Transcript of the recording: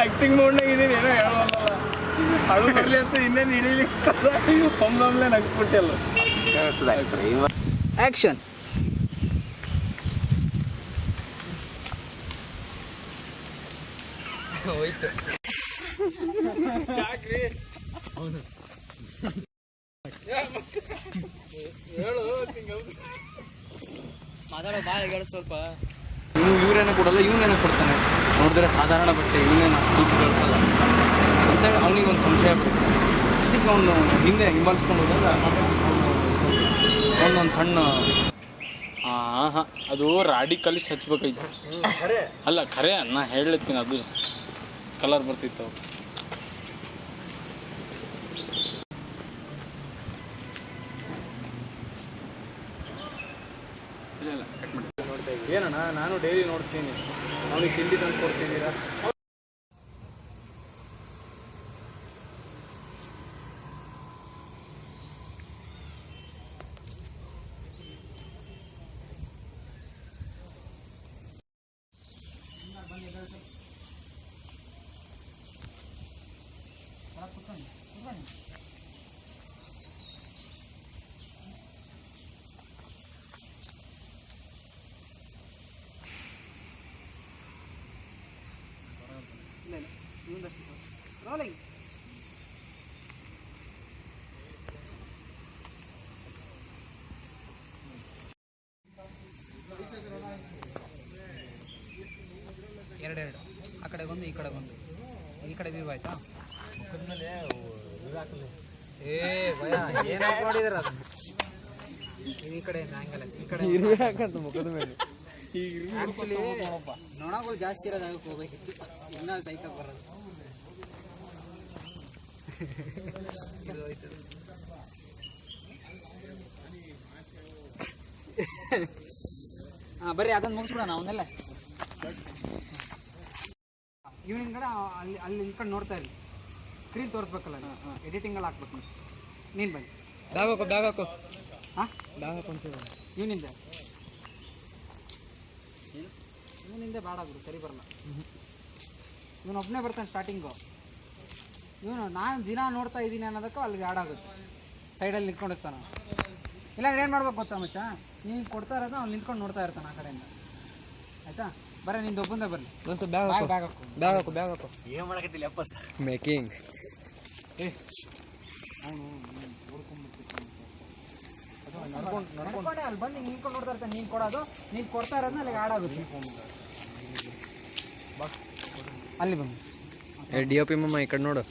Acting ಮೋಡ್ನಾಗ ಇದೀನಿ, ಏನೋ ಹೇಳೋಲ್ಲ. ಅದು ಬರಲಿ ಅಂತ ಇನ್ನೇನು ಹಿಡೀಲಿ ಒಮ್ಮೊಮ್ಮೆ ನಗ್ಬಿಟ್ಟಲ್ಲ. ಆ್ಯಕ್ಷನ್. ಹೋಯ್ತು. ಯಾಕ್ರಿ ಹೇಳು ಮಾತಾಡೋ ಬಾಳೆ ಹೇಳು ಸ್ವಲ್ಪ. ಇವ್ರೇನೇ ಕೊಡಲ್ಲ, ಇವನೇನೇ ಕೊಡ್ತಾನೆ. ನೋಡಿದ್ರೆ ಸಾಧಾರಣ ಬಟ್ಟೆ, ಇವನೇನು ದುಡ್ಡು ಕಳಿಸಲ್ಲ ಅಂತೇಳಿ ಅವನಿಗೊಂದು ಸಂಶಯ ಬರುತ್ತೆ. ಅದಕ್ಕೆ ಅವನು ಹಿಂದೆ ಹಿಂಬಾಲಿಸ್ಕೊಂಡು ಹೋದಾಗ ಅವನೊಂದು ಸಣ್ಣ ಅದು ರಾಡಿ ಕಲಿಸಿ ಹಚ್ಬೇಕಾಯ್ತು. ಅಲ್ಲ ಖರೆ ನಾ ಹೇಳತ್ತೀನಿ, ಅದು ಕಲರ್ ಬರ್ತಿತ್ತು. ಇಲ್ಲ ಕಟ್ ಮಾಡಿ. ನೋಡ್ತಾ ಇದ್ದೀನಿ ಏನಣ್ಣ, ನಾನು ಡೈಲಿ ನೋಡ್ತೀನಿ, ಅವನಿಗೆ ತಿಂಡಿ ತಂದು ಕೊಡ್ತಿದ್ದೀರಾ? ರೋಲಿಂಗ್. ಎರಡೆರಡು, ಆ ಕಡೆಗೊಂದು ಈ ಕಡೆಗೊಂದು. ಈ ಕಡೆ ವ್ಯೂ ಆಯ್ತಾ? ಏ ಭಯ ಏನಾಯ್ತು ನೋಡಿದ್ರ ಅದು. ಈ ಕಡೆ ಆ್ಯಂಗಲ್, ಈ ಕಡೆ ಹಾಕಂತ ಮುಖದ ಮೇಲೆ. ಆ್ಯಕ್ಚುಲಿ ನೊಣಗಳು ಜಾಸ್ತಿ ಇರೋದು ಅದಕ್ಕೆ ಹೋಗ್ಬೇಕಿತ್ತು, ಇನ್ನೂ ಸೈಕಲ್ ಬರೋದು. ಹಾಂ ಬರ್ರಿ, ಅದನ್ನು ಮುಗಿಸ್ಬಿಡೋಣ ಅವನ್ನೆಲ್ಲ. ಈವ್ನಿಂಗ್ ಕಡೆ ಅಲ್ಲಿ ಅಲ್ಲಿ ಈ ಕಡೆ ನೋಡ್ತಾ ಇರಿ, ಸ್ಕ್ರೀನ್ ತೋರಿಸ್ಬೇಕಲ್ಲ, ಎಡಿಟಿಂಗಲ್ಲಿ ಹಾಕ್ಬೇಕು. ನೀನು ಬನ್ನಿ, ಬ್ಯಾಗ್ ಹಾಕೋ, ಬ್ಯಾಗ್ ಹಾಕೋ. ಹಾಂ ಬ್ಯಾಗ್ ಹಾಕೊಂತೀವಿ. ಇವನಿಂದ ಇವನಿಂದ ಬೇಡ ಬಿಡು, ಸರಿ ಬರಲ್ಲ. ಇವನು ಒಬ್ಬನೇ ಬರ್ತಾನೆ ಸ್ಟಾರ್ಟಿಂಗು. ಇವನು ನಾನು ದಿನ ನೋಡ್ತಾ ಇದ್ದೀನಿ ಅನ್ನೋದಕ್ಕೆ ಅಲ್ಲಿಗೆ ಆಗುತ್ತೆ, ಸೈಡಲ್ಲಿ ನಿಂತ್ಕೊಂಡಿರ್ತಾನೆ. ಇಲ್ಲಾಂದ್ರೆ ಏನು ಮಾಡ್ಬೇಕು ಗೊತ್ತಾ ಮಚ್ಚ, ನೀನು ಕೊಡ್ತಾ ಇರೋದು ಅವ್ನು ನಿಂತ್ಕೊಂಡು ನೋಡ್ತಾ ಇರ್ತಾನೆ ಆ ಕಡೆಯಿಂದ. ಆಯಿತಾ? ಬರೀ ನಿಂದು ಒಬ್ಬಂದ ಬರಲಿ. ಬ್ಯಾಗ್ ಹಾಕೋ, ಬ್ಯಾಗ್ ಹಾಕು, ಬ್ಯಾಗ್ ಹಾಕೋ, ಬ್ಯಾಗ್ ಹಾಕೋ. ಏನು ಮಾಡಕತ್ತಿಲ್ಲ ಅಪ್ಪಸ್ ಮೇಕಿಂಗ್. ಅವನು ನಡ್ಕೊಂಡೆ ಅಲ್ಲಿ ಬಂದು ಹಿಂಗೆ ನಿಂತ್ಕೊಂಡು ನೋಡ್ತಾ ಇರ್ತಾನೆ. ನೀನು ಕೊಡೋದು, ನೀನು ಕೊಡ್ತಾ ಇರೋದನ್ನ ಅಲ್ಲಿಗೆ ಆಗುತ್ತೆ. ಅಲ್ಲಿ ಬಂದು ಡಿ ಒ ಪಿ ಮಮ್ಮ ಈ ಕಡೆ ನೋಡು.